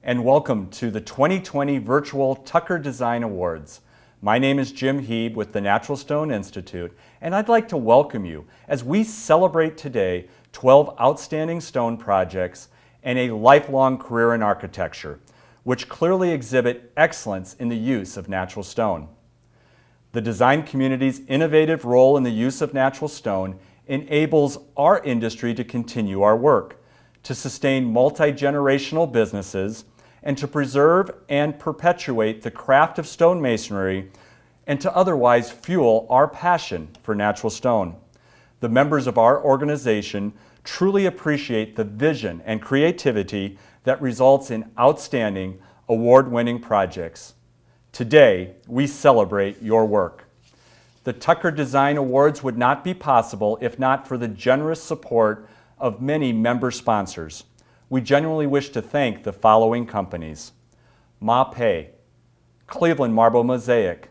and welcome to the 2020 Virtual Tucker Design Awards. My name is Jim Heeb with the Natural Stone Institute, and I'd like to welcome you as we celebrate today 12 outstanding stone projects and a lifelong career in architecture, which clearly exhibit excellence in the use of natural stone. The design community's innovative role in the use of natural stone enables our industry to continue our work, to sustain multi-generational businesses, and to preserve and perpetuate the craft of stonemasonry, and to otherwise fuel our passion for natural stone. The members of our organization truly appreciate the vision and creativity that results in outstanding, award-winning projects. Today, we celebrate your work. The Tucker Design Awards would not be possible if not for the generous support of many member sponsors. We genuinely wish to thank the following companies: Mapei, Cleveland Marble Mosaic,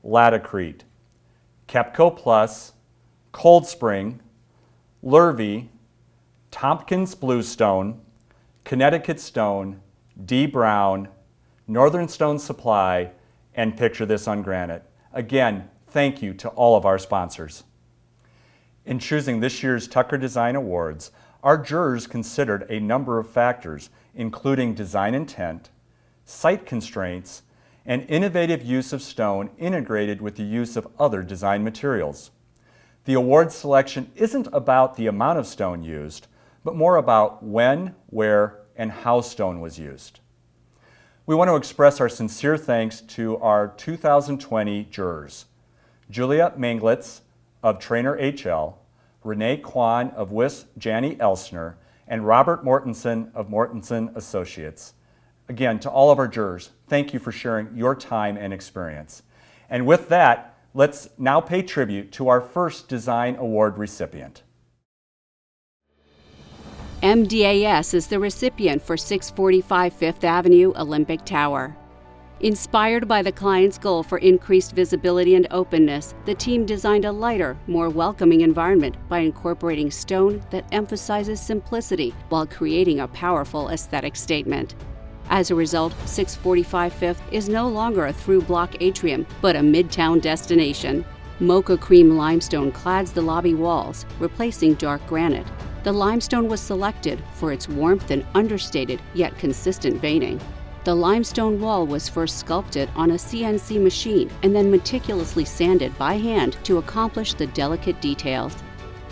Laticrete, Kepco Plus, Cold Spring, Lurvy, Tompkins Bluestone, Connecticut Stone, D. Brown, Northern Stone Supply, and Picture This on Granite. Again, thank you to all of our sponsors. In choosing this year's Tucker Design Awards, our jurors considered a number of factors, including design intent, site constraints, and innovative use of stone integrated with the use of other design materials. The award selection isn't about the amount of stone used, but more about when, where, and how stone was used. We want to express our sincere thanks to our 2020 jurors: Julia Manglitz of Trainer HL, Renee Kwan of Wiss Janney Elsner, and Robert Mortensen of Mortensen Associates. Again, to all of our jurors, thank you for sharing your time and experience. And with that, let's now pay tribute to our first Design Award recipient. Mdas is the recipient for 645 Fifth Avenue Olympic Tower. Inspired by the client's goal for increased visibility and openness, the team designed a lighter, more welcoming environment by incorporating stone that emphasizes simplicity while creating a powerful aesthetic statement. As a result, 645 Fifth is no longer a through-block atrium, but a midtown destination. Mocha cream limestone clads the lobby walls, replacing dark granite. The limestone was selected for its warmth and understated yet consistent veining. The limestone wall was first sculpted on a CNC machine and then meticulously sanded by hand to accomplish the delicate details.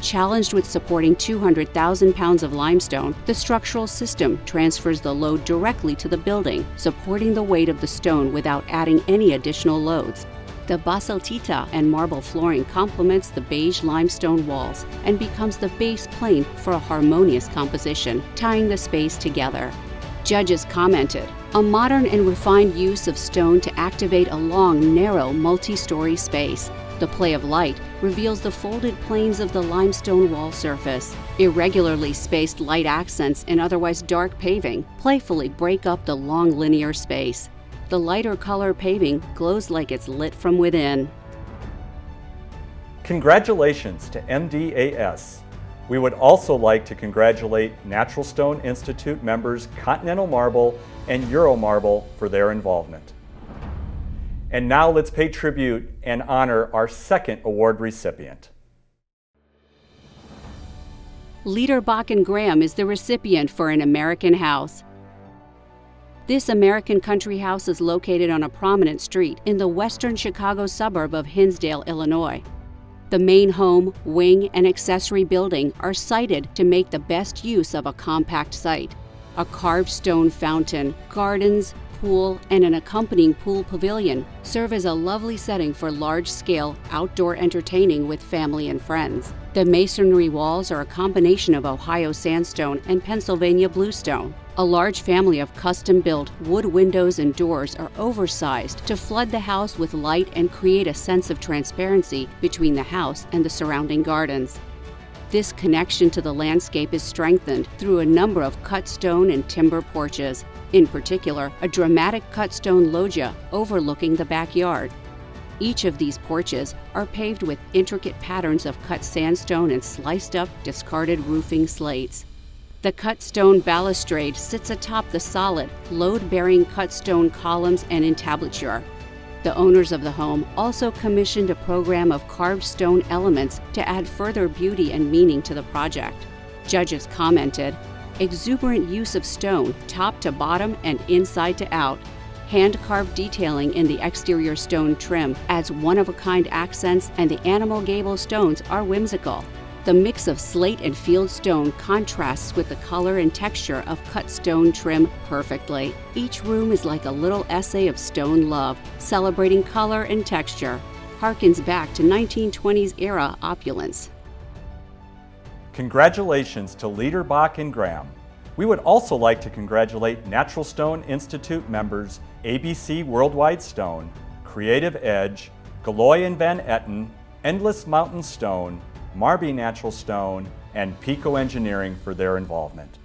Challenged with supporting 200,000 pounds of limestone, the structural system transfers the load directly to the building, supporting the weight of the stone without adding any additional loads. The basaltita and marble flooring complements the beige limestone walls and becomes the base plane for a harmonious composition, tying the space together. Judges commented, "A modern and refined use of stone to activate a long, narrow, multi-story space. The play of light reveals the folded planes of the limestone wall surface. Irregularly spaced light accents and otherwise dark paving playfully break up the long linear space. The lighter color paving glows like it's lit from within." Congratulations to MDAS. We would also like to congratulate Natural Stone Institute members Continental Marble and Euro Marble for their involvement. And now let's pay tribute and honor our second award recipient. Leader Bach & Graham is the recipient for An American House. This American country house is located on a prominent street in the western Chicago suburb of Hinsdale, Illinois. The main home, wing, and accessory building are sited to make the best use of a compact site. A carved stone fountain, gardens, pool, and an accompanying pool pavilion serve as a lovely setting for large-scale outdoor entertaining with family and friends. The masonry walls are a combination of Ohio sandstone and Pennsylvania bluestone. A large family of custom-built wood windows and doors are oversized to flood the house with light and create a sense of transparency between the house and the surrounding gardens. This connection to the landscape is strengthened through a number of cut stone and timber porches, in particular a dramatic cut stone loggia overlooking the backyard. Each of these porches are paved with intricate patterns of cut sandstone and sliced up, discarded roofing slates. The cut stone balustrade sits atop the solid, load-bearing cut stone columns and entablature. The owners of the home also commissioned a program of carved stone elements to add further beauty and meaning to the project. Judges commented, "Exuberant use of stone, top to bottom and inside to out. Hand-carved detailing in the exterior stone trim adds one-of-a-kind accents, and the animal gable stones are whimsical. The mix of slate and field stone contrasts with the color and texture of cut stone trim perfectly. Each room is like a little essay of stone love, celebrating color and texture. Harkens back to 1920s era opulence." Congratulations to Leader Bach and Graham. We would also like to congratulate Natural Stone Institute members ABC Worldwide Stone, Creative Edge, Galoy and Van Etten, Endless Mountain Stone, Marby Natural Stone, and Pico Engineering for their involvement.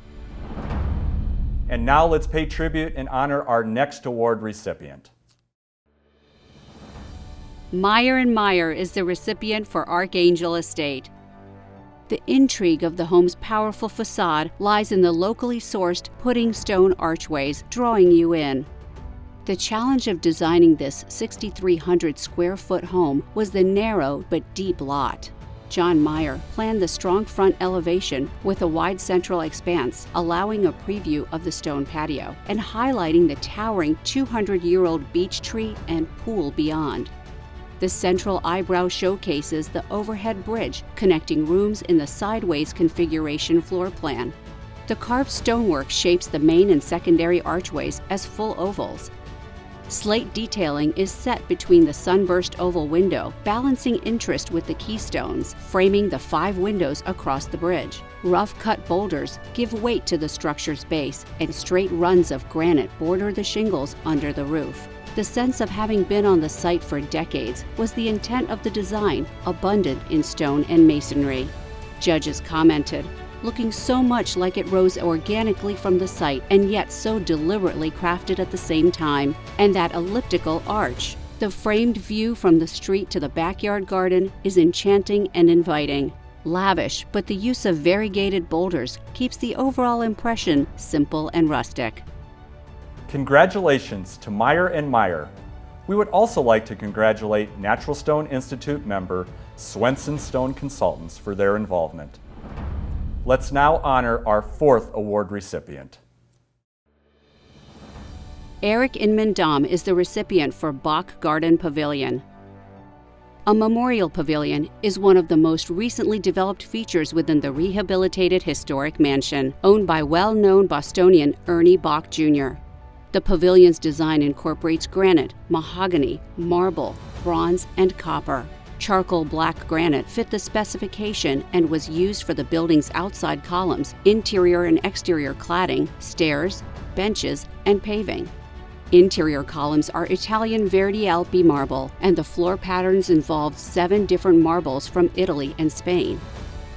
And now let's pay tribute and honor our next award recipient. Meyers is the recipient for Archangel Estate. The intrigue of the home's powerful facade lies in the locally sourced pudding stone archways, drawing you in. The challenge of designing this 6,300 square foot home was the narrow but deep lot. John Meyer planned the strong front elevation with a wide central expanse, allowing a preview of the stone patio and highlighting the towering 200-year-old beech tree and pool beyond. The central eyebrow showcases the overhead bridge connecting rooms in the sideways configuration floor plan. The carved stonework shapes the main and secondary archways as full ovals. Slate detailing is set between the sunburst oval window, balancing interest with the keystones, framing the 5 windows across the bridge. Rough-cut boulders give weight to the structure's base, and straight runs of granite border the shingles under the roof. The sense of having been on the site for decades was the intent of the design, abundant in stone and masonry. Judges commented, "Looking so much like it rose organically from the site and yet so deliberately crafted at the same time. And that elliptical arch. The framed view from the street to the backyard garden is enchanting and inviting. Lavish, but the use of variegated boulders keeps the overall impression simple and rustic." Congratulations to Meyer and Meyer. We would also like to congratulate Natural Stone Institute member Swenson Stone Consultants for their involvement. Let's now honor our 4th award recipient. Eric in Mdas is the recipient for Bach Garden Pavilion. A memorial pavilion is one of the most recently developed features within the rehabilitated historic mansion, owned by well-known Bostonian Ernie Bach Jr. The pavilion's design incorporates granite, mahogany, marble, bronze, and copper. Charcoal black granite fit the specification and was used for the building's outside columns, interior and exterior cladding, stairs, benches, and paving. Interior columns are Italian Verdi Alpi marble, and the floor patterns involved 7 different marbles from Italy and Spain.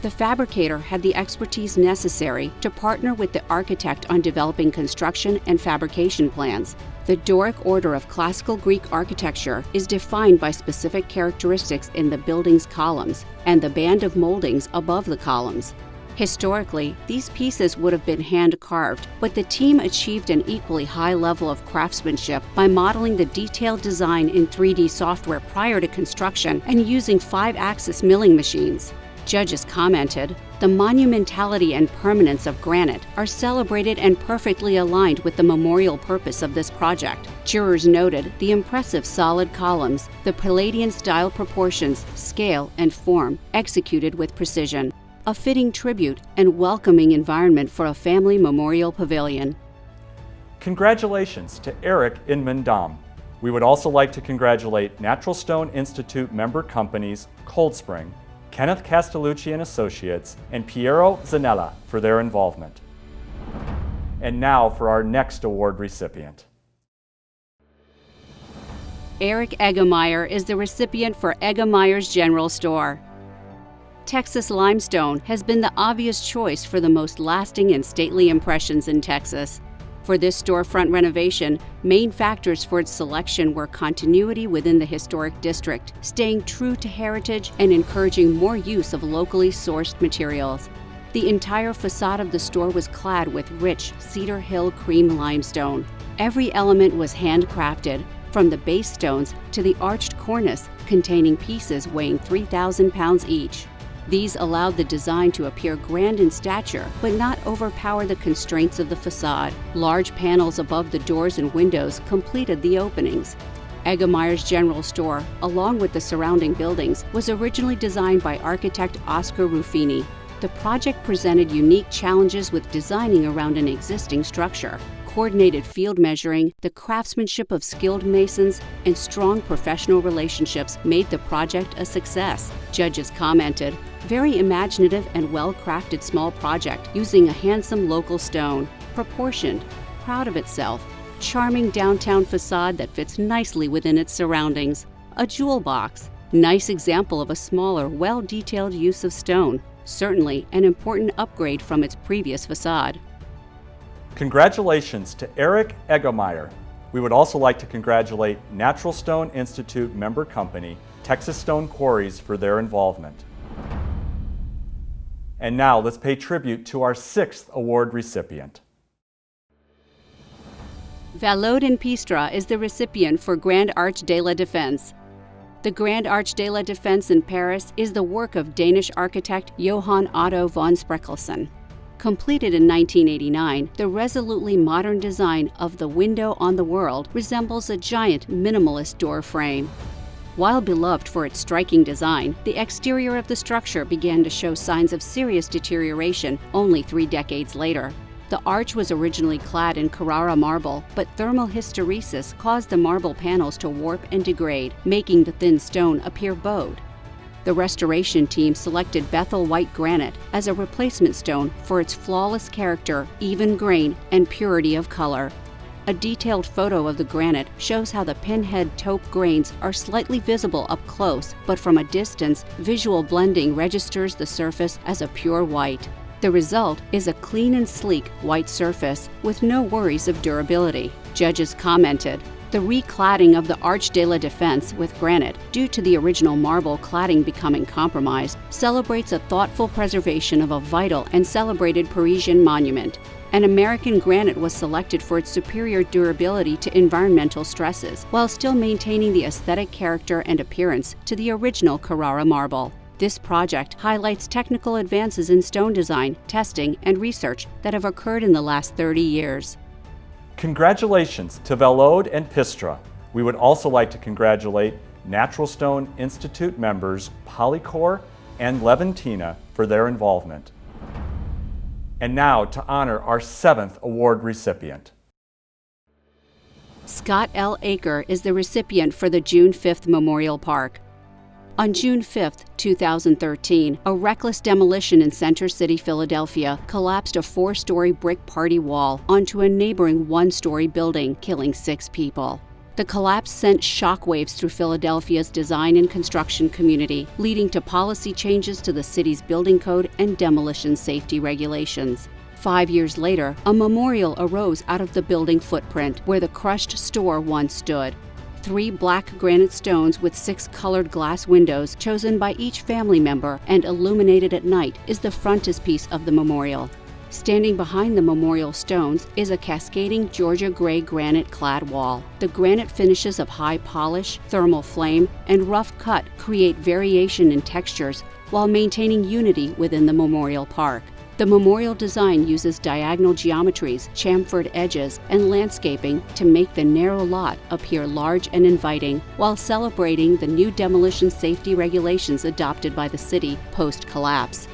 The fabricator had the expertise necessary to partner with the architect on developing construction and fabrication plans. The Doric order of classical Greek architecture is defined by specific characteristics in the building's columns and the band of moldings above the columns. Historically, these pieces would have been hand-carved, but the team achieved an equally high level of craftsmanship by modeling the detailed design in 3D software prior to construction and using 5-axis milling machines. Judges commented, "The monumentality and permanence of granite are celebrated and perfectly aligned with the memorial purpose of this project." Jurors noted the impressive solid columns, the Palladian-style proportions, scale, and form, executed with precision. A fitting tribute and welcoming environment for a family memorial pavilion. Congratulations to Eric in Mdas. We would also like to congratulate Natural Stone Institute member companies Cold Spring, Kenneth Castellucci and Associates, and Piero Zanella for their involvement. And now for our next award recipient. Eric Eggemeyer is the recipient for Eggemeyer's General Store. Texas limestone has been the obvious choice for the most lasting and stately impressions in Texas. For this storefront renovation, main factors for its selection were continuity within the historic district, staying true to heritage and encouraging more use of locally sourced materials. The entire facade of the store was clad with rich Cedar Hill cream limestone. Every element was handcrafted, from the base stones to the arched cornice containing pieces weighing 3,000 pounds each. These allowed the design to appear grand in stature, but not overpower the constraints of the facade. Large panels above the doors and windows completed the openings. Meyers General Store, along with the surrounding buildings, was originally designed by architect Oscar Ruffini. The project presented unique challenges with designing around an existing structure. Coordinated field measuring, the craftsmanship of skilled masons, and strong professional relationships made the project a success. Judges commented, "Very imaginative and well-crafted small project using a handsome local stone, proportioned, proud of itself, charming downtown facade that fits nicely within its surroundings. A jewel box, nice example of a smaller, well-detailed use of stone. Certainly an important upgrade from its previous facade." Congratulations to Eric Eggemeyer. We would also like to congratulate Natural Stone Institute member company, Texas Stone Quarries, for their involvement. And now let's pay tribute to our 6th award recipient. Vallaud and Pistra is the recipient for Grand Arch de la Défense. The Grand Arch de la Défense in Paris is the work of Danish architect Johan Otto von Spreckelsen. Completed in 1989, the resolutely modern design of the window on the world resembles a giant minimalist door frame. While beloved for its striking design, the exterior of the structure began to show signs of serious deterioration only 3 decades later. The arch was originally clad in Carrara marble, but thermal hysteresis caused the marble panels to warp and degrade, making the thin stone appear bowed. The restoration team selected Bethel white granite as a replacement stone for its flawless character, even grain, and purity of color. A detailed photo of the granite shows how the pinhead taupe grains are slightly visible up close, but from a distance, visual blending registers the surface as a pure white. The result is a clean and sleek white surface with no worries of durability. Judges commented, "The recladding of the Arch de la Défense with granite, due to the original marble cladding becoming compromised, celebrates a thoughtful preservation of a vital and celebrated Parisian monument. An American granite was selected for its superior durability to environmental stresses, while still maintaining the aesthetic character and appearance to the original Carrara marble." This project highlights technical advances in stone design, testing, and research that have occurred in the last 30 years. Congratulations to Vallaud and Pistra. We would also like to congratulate Natural Stone Institute members Polycor and Leventina for their involvement. And now to honor our 7th award recipient. Scott L. Aker is the recipient for the June 5th Memorial Park. On June 5, 2013, a reckless demolition in Center City, Philadelphia, collapsed a 4-story brick party wall onto a neighboring 1-story building, killing 6 people. The collapse sent shockwaves through Philadelphia's design and construction community, leading to policy changes to the city's building code and demolition safety regulations. 5 years later, a memorial arose out of the building footprint where the crushed store once stood. 3 black granite stones with 6 colored glass windows chosen by each family member and illuminated at night is the frontispiece of the memorial. Standing behind the memorial stones is a cascading Georgia gray granite-clad wall. The granite finishes of high polish, thermal flame, and rough cut create variation in textures while maintaining unity within the memorial park. The memorial design uses diagonal geometries, chamfered edges, and landscaping to make the narrow lot appear large and inviting, while celebrating the new demolition safety regulations adopted by the city post-collapse.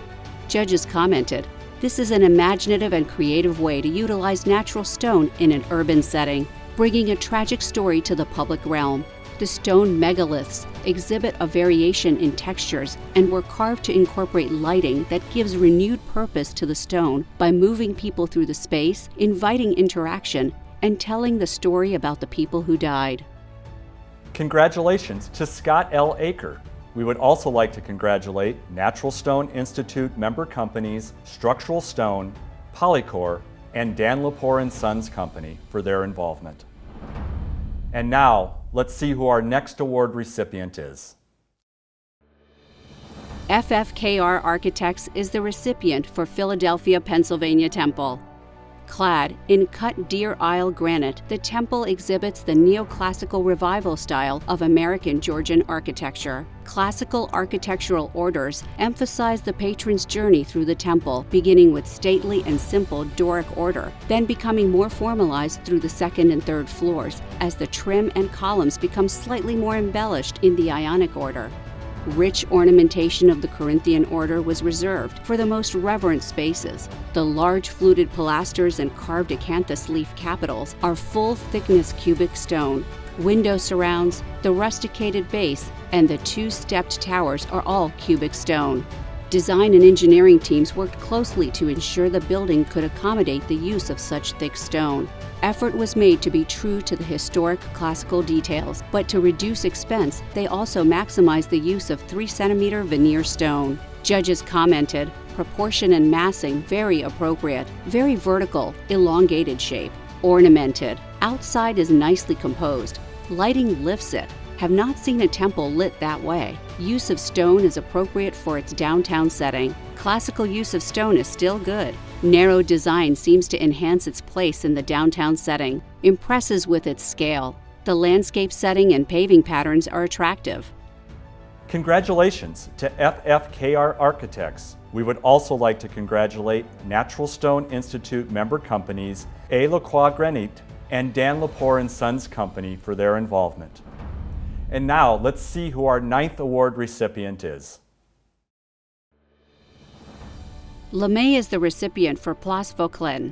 Judges commented, "This is an imaginative and creative way to utilize natural stone in an urban setting, bringing a tragic story to the public realm. The stone megaliths exhibit a variation in textures and were carved to incorporate lighting that gives renewed purpose to the stone by moving people through the space, inviting interaction, and telling the story about the people who died." Congratulations to Scott L. Aker. We would also like to congratulate Natural Stone Institute member companies Structural Stone, Polycor, and Dan Lepore & Sons Company for their involvement. And now, let's see who our next award recipient is. FFKR Architects is the recipient for Philadelphia, Pennsylvania Temple. Clad in cut deer isle granite, the temple exhibits the neoclassical revival style of American Georgian architecture. Classical architectural orders emphasize the patron's journey through the temple, beginning with stately and simple Doric order, then becoming more formalized through the second and third floors, as the trim and columns become slightly more embellished in the Ionic order. Rich ornamentation of the Corinthian order was reserved for the most reverent spaces. The large fluted pilasters and carved acanthus leaf capitals are full-thickness cubic stone. Window surrounds, the rusticated base, and the two-stepped towers are all cubic stone. Design and engineering teams worked closely to ensure the building could accommodate the use of such thick stone. Effort was made to be true to the historic classical details, but to reduce expense, they also maximized the use of 3-centimeter veneer stone. Judges commented, proportion and massing very appropriate, very vertical, elongated shape, ornamented. Outside is nicely composed. Lighting lifts it. Have not seen a temple lit that way. Use of stone is appropriate for its downtown setting. Classical use of stone is still good. Narrow design seems to enhance its place in the downtown setting. Impresses with its scale. The landscape setting and paving patterns are attractive. Congratulations to FFKR Architects. We would also like to congratulate Natural Stone Institute member companies A. Lacroix Granite and Dan Lepore & Sons Company for their involvement. And now, let's see who our 9th award recipient is. LeMay is the recipient for Place Vauquelin.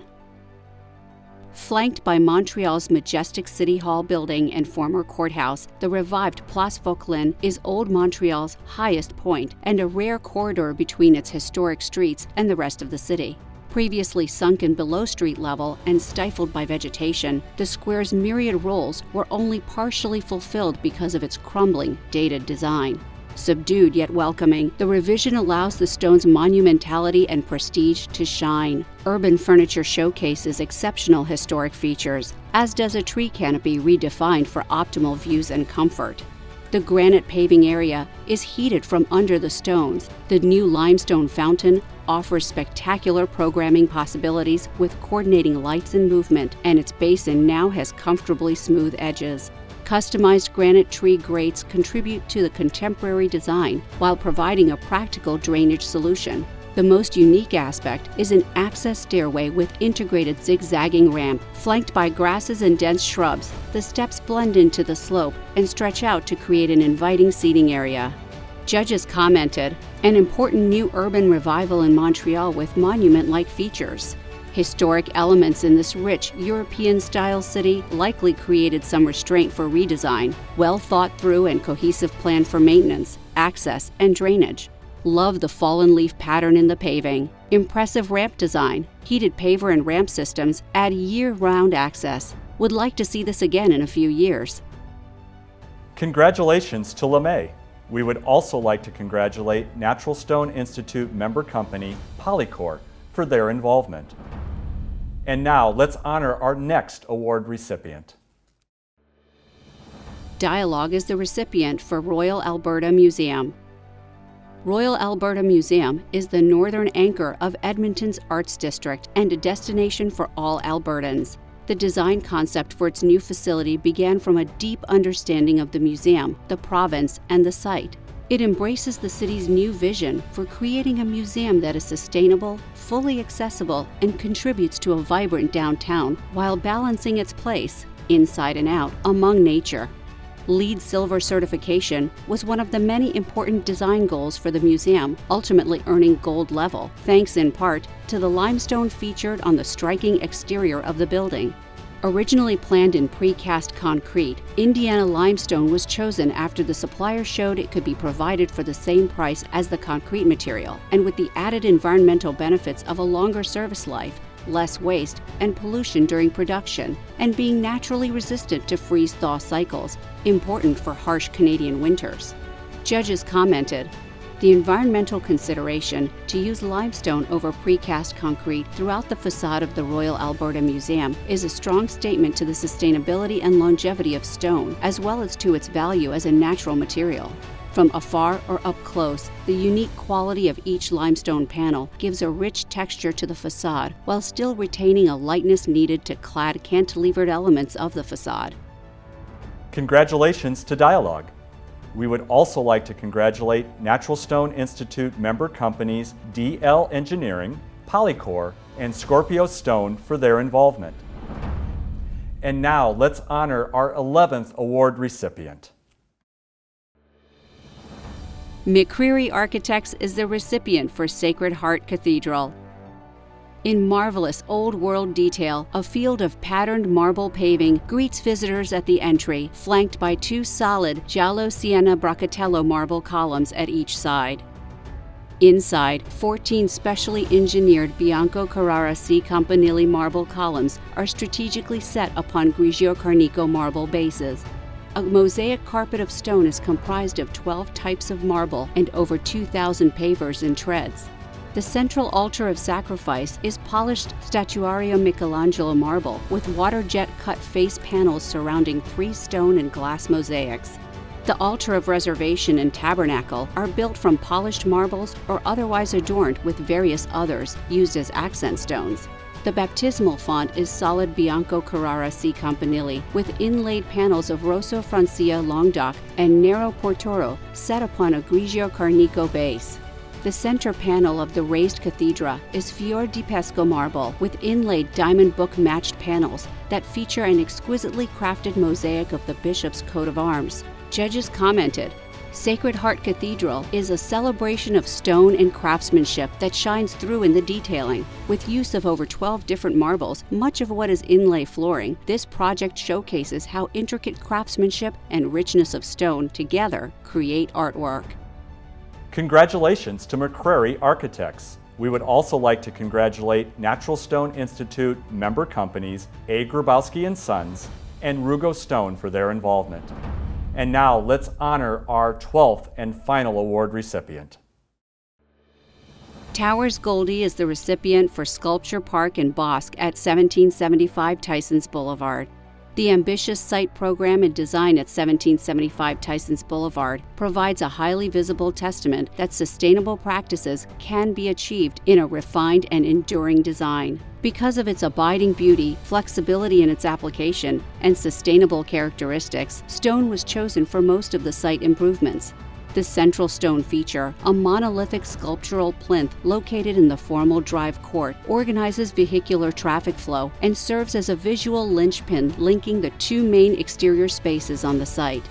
Flanked by Montreal's majestic City Hall building and former courthouse, the revived Place Vauquelin is Old Montreal's highest point and a rare corridor between its historic streets and the rest of the city. Previously sunken below street level and stifled by vegetation, the square's myriad roles were only partially fulfilled because of its crumbling, dated design. Subdued yet welcoming, the revision allows the stone's monumentality and prestige to shine. Urban furniture showcases exceptional historic features, as does a tree canopy redefined for optimal views and comfort. The granite paving area is heated from under the stones. The new limestone fountain offers spectacular programming possibilities with coordinating lights and movement, and its basin now has comfortably smooth edges. Customized granite tree grates contribute to the contemporary design while providing a practical drainage solution. The most unique aspect is an access stairway with integrated zigzagging ramp. Flanked by grasses and dense shrubs, the steps blend into the slope and stretch out to create an inviting seating area. Judges commented, an important new urban revival in Montreal with monument-like features. Historic elements in this rich European-style city likely created some restraint for redesign. Well thought through and cohesive plan for maintenance, access, and drainage. Love the fallen leaf pattern in the paving. Impressive ramp design. Heated paver and ramp systems add year-round access. Would like to see this again in a few years. Congratulations to LeMay. We would also like to congratulate Natural Stone Institute member company Polycor for their involvement. And now let's honor our next award recipient. Dialogue is the recipient for Royal Alberta Museum. Royal Alberta Museum is the northern anchor of Edmonton's Arts District and a destination for all Albertans. The design concept for its new facility began from a deep understanding of the museum, the province, and the site. It embraces the city's new vision for creating a museum that is sustainable, fully accessible, and contributes to a vibrant downtown while balancing its place, inside and out, among nature. LEED Silver certification was one of the many important design goals for the museum, ultimately earning gold level, thanks in part to the limestone featured on the striking exterior of the building. Originally planned in precast concrete, Indiana limestone was chosen after the supplier showed it could be provided for the same price as the concrete material, and with the added environmental benefits of a longer service life, less waste and pollution during production, and being naturally resistant to freeze-thaw cycles, important for harsh Canadian winters. Judges commented, the environmental consideration to use limestone over precast concrete throughout the facade of the Royal Alberta Museum is a strong statement to the sustainability and longevity of stone, as well as to its value as a natural material. From afar or up close, the unique quality of each limestone panel gives a rich texture to the facade while still retaining a lightness needed to clad cantilevered elements of the facade. Congratulations to Dialogue. We would also like to congratulate Natural Stone Institute member companies DL Engineering, Polycore, and Scorpio Stone for their involvement. And now let's honor our 11th award recipient. McCreary Architects is the recipient for Sacred Heart Cathedral. In marvelous old-world detail, a field of patterned marble paving greets visitors at the entry, flanked by two solid Giallo Siena Bracatello marble columns at each side. Inside, 14 specially engineered Bianco Carrara C. Campanile marble columns are strategically set upon Grigio Carnico marble bases. A mosaic carpet of stone is comprised of 12 types of marble and over 2,000 pavers and treads. The central altar of sacrifice is polished Statuario Michelangelo marble with water jet cut face panels surrounding 3 stone and glass mosaics. The altar of reservation and tabernacle are built from polished marbles or otherwise adorned with various others used as accent stones. The baptismal font is solid Bianco Carrara C. Campanile with inlaid panels of Rosso Francia Languedoc and narrow portoro set upon a Grigio Carnico base. The center panel of the raised cathedra is Fior di Pesco marble with inlaid diamond book matched panels that feature an exquisitely crafted mosaic of the bishop's coat of arms. Judges commented, "Sacred Heart Cathedral is a celebration of stone and craftsmanship that shines through in the detailing. With use of over 12 different marbles, much of what is inlay flooring, this project showcases how intricate craftsmanship and richness of stone together create artwork." Congratulations to McCreary Architects. We would also like to congratulate Natural Stone Institute member companies A. Grabowski & Sons and Rugo Stone for their involvement. And now let's honor our 12th and final award recipient. Towers Goldie is the recipient for Sculpture Park and Bosque at 1775 Tysons Boulevard. The ambitious site program and design at 1775 Tysons Boulevard provides a highly visible testament that sustainable practices can be achieved in a refined and enduring design. Because of its abiding beauty, flexibility in its application, and sustainable characteristics, stone was chosen for most of the site improvements. The central stone feature, a monolithic sculptural plinth located in the formal drive court, organizes vehicular traffic flow and serves as a visual linchpin linking the 2 main exterior spaces on the site.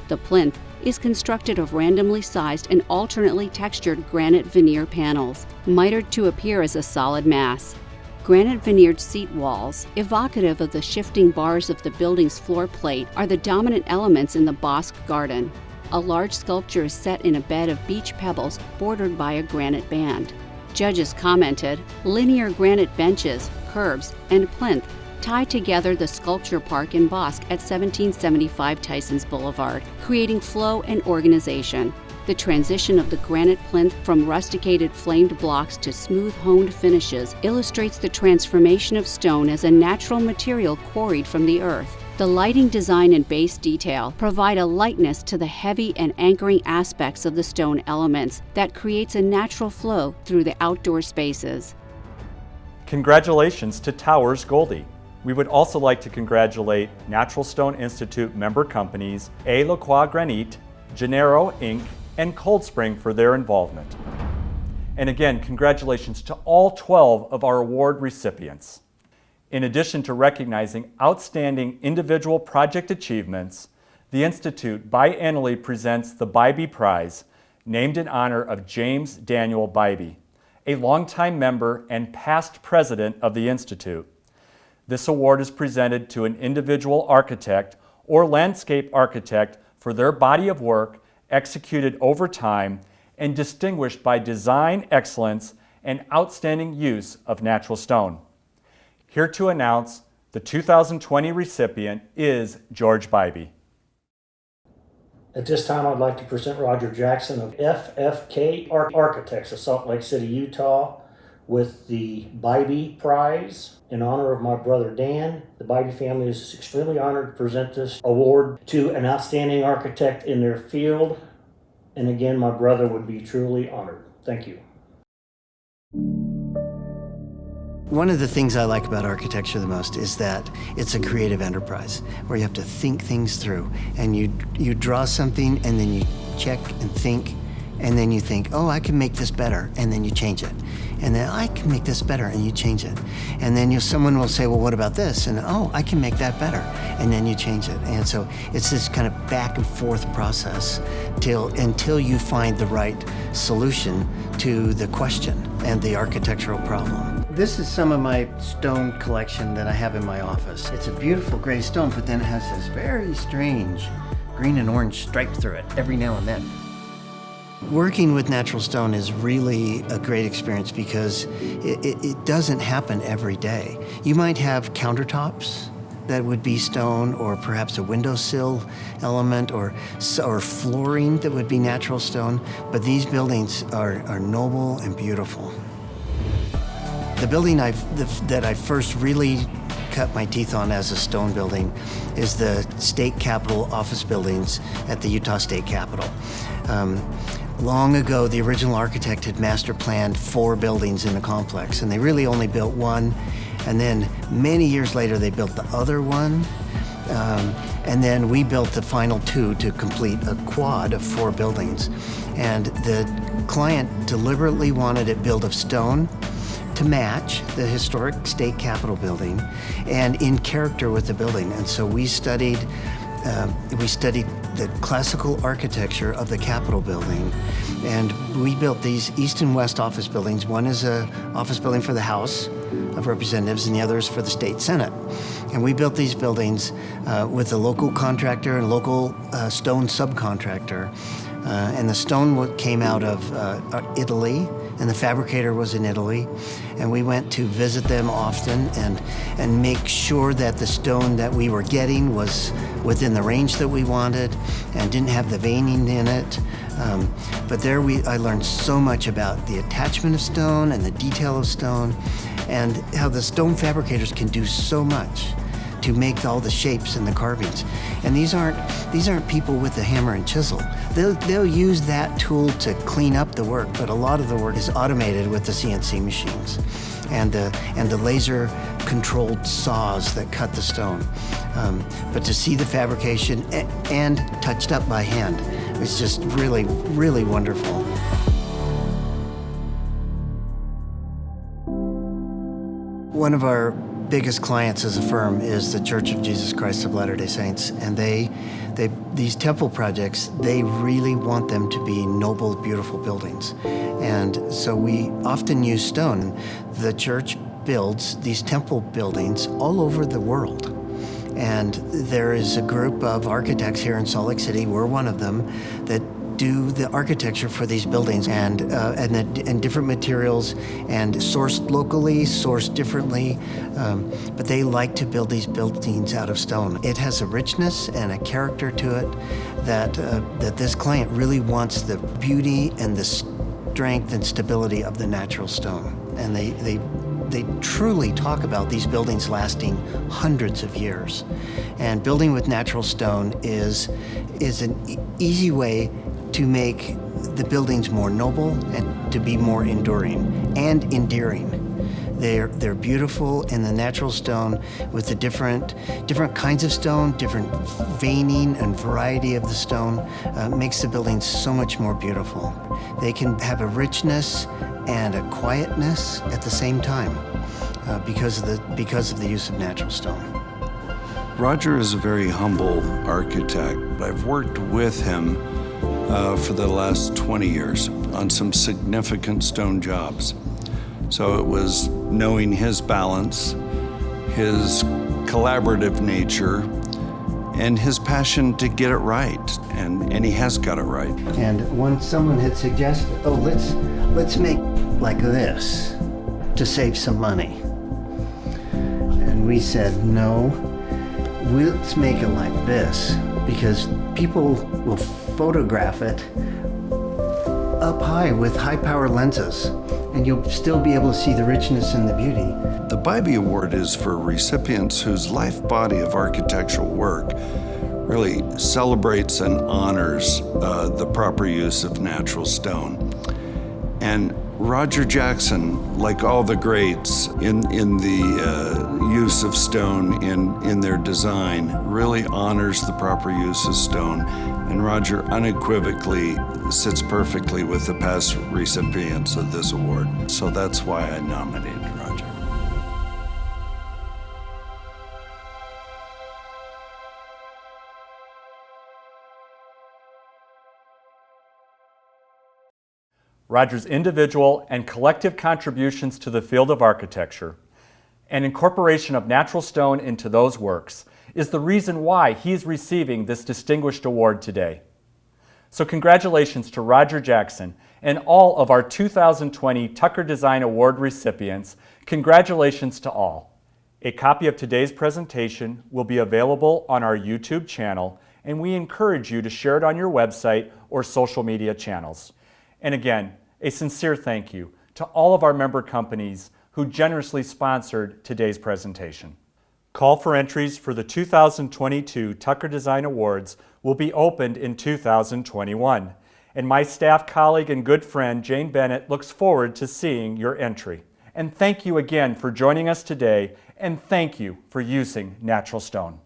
The plinth is constructed of randomly sized and alternately textured granite veneer panels, mitered to appear as a solid mass. Granite veneered seat walls, evocative of the shifting bars of the building's floor plate, are the dominant elements in the Bosque garden. A large sculpture is set in a bed of beach pebbles bordered by a granite band. Judges commented, "Linear granite benches, curbs, and plinth tie together the Sculpture Park and Bosque at 1775 Tysons Boulevard, creating flow and organization. The transition of the granite plinth from rusticated flamed blocks to smooth-honed finishes illustrates the transformation of stone as a natural material quarried from the earth. The lighting design and base detail provide a lightness to the heavy and anchoring aspects of the stone elements that creates a natural flow through the outdoor spaces." Congratulations to Towers Goldie. We would also like to congratulate Natural Stone Institute member companies A. Lacroix Granite, Gennaro Inc., and Cold Spring for their involvement. And again, congratulations to all 12 of our award recipients. In addition to recognizing outstanding individual project achievements, the Institute biannually presents the Bybee Prize, named in honor of James Daniel Bybee, a longtime member and past president of the Institute. This award is presented to an individual architect or landscape architect for their body of work executed over time and distinguished by design excellence and outstanding use of natural stone. Here to announce the 2020 recipient is George Bybee. At this time, I'd like to present Roger Jackson of FFK Architects of Salt Lake City, Utah, with the Bybee Prize in honor of my brother Dan. The Bybee family is extremely honored to present this award to an outstanding architect in their field And again, my brother would be truly honored. Thank you. One of the things I like about architecture the most is that it's a creative enterprise where you have to think things through, and you draw something and then you check and think, and then you think, oh, I can make this better, and then you change it. And then I can make this better, and you change it. And then someone will say, well, what about this? And oh, I can make that better, and then you change it. And so it's this kind of back and forth process until you find the right solution to the question and the architectural problem. This is some of my stone collection that I have in my office. It's a beautiful gray stone, but then it has this very strange green and orange stripe through it every now and then. Working with natural stone is really a great experience because it doesn't happen every day. You might have countertops that would be stone, or perhaps a windowsill element, or flooring that would be natural stone, but these buildings are noble and beautiful. The building that I first really cut my teeth on as a stone building is the state capitol office buildings at the Utah State Capitol. Long ago, the original architect had master planned 4 buildings in the complex, and they really only built one. And then many years later, they built the other one. And then we built the final 2 to complete a quad of 4 buildings. And the client deliberately wanted it built of stone to match the historic state capitol building and in character with the building. And so we studied the classical architecture of the Capitol building, and we built these east and west office buildings. One is an office building for the House of Representatives, and the other is for the State Senate. And we built these buildings with a local contractor and local stone subcontractor. And the stone came out of Italy, and the fabricator was in Italy. And we went to visit them often and make sure that the stone that we were getting was within the range that we wanted and didn't have the veining in it. But there I learned so much about the attachment of stone and the detail of stone, and how the stone fabricators can do so much to make all the shapes and the carvings. And these aren't people with a hammer and chisel. They'll use that tool to clean up the work, but a lot of the work is automated with the CNC machines and the laser controlled saws that cut the stone. But to see the fabrication and touched up by hand, it's just really, really wonderful. One of our biggest clients as a firm is the Church of Jesus Christ of Latter-day Saints, and these temple projects, they really want them to be noble, beautiful buildings. And so we often use stone. The church builds these temple buildings all over the world. And there is a group of architects here in Salt Lake City, we're one of them, that do the architecture for these buildings and different materials, and sourced locally, sourced differently, but they like to build these buildings out of stone. It has a richness and a character to it that this client really wants the beauty and the strength and stability of the natural stone. And they truly talk about these buildings lasting hundreds of years. And building with natural stone is an easy way to make the buildings more noble and to be more enduring and endearing. They're beautiful, and the natural stone with the different kinds of stone, different veining and variety of the stone makes the buildings so much more beautiful. They can have a richness and a quietness at the same time because of the use of natural stone. Roger is a very humble architect. I've worked with him for the last 20 years on some significant stone jobs. So it was knowing his balance, his collaborative nature, and his passion to get it right, and he has got it right. And when someone had suggested, oh, let's make like this to save some money. And we said, no, let's make it like this, because people will photograph it up high with high-power lenses, and you'll still be able to see the richness and the beauty. The Bybee Award is for recipients whose life body of architectural work really celebrates and honors the proper use of natural stone. And Roger Jackson, like all the greats in the use of stone in their design, really honors the proper use of stone. And Roger unequivocally sits perfectly with the past recipients of this award. So that's why I nominated Roger. Roger's individual and collective contributions to the field of architecture and incorporation of natural stone into those works is the reason why he's receiving this distinguished award today. So congratulations to Roger Jackson and all of our 2020 Tucker Design Award recipients. Congratulations to all. A copy of today's presentation will be available on our YouTube channel, and we encourage you to share it on your website or social media channels. And again, a sincere thank you to all of our member companies who generously sponsored today's presentation. Call for entries for the 2022 Tucker Design Awards will be opened in 2021, and my staff colleague and good friend Jane Bennett looks forward to seeing your entry. And thank you again for joining us today, and thank you for using natural stone.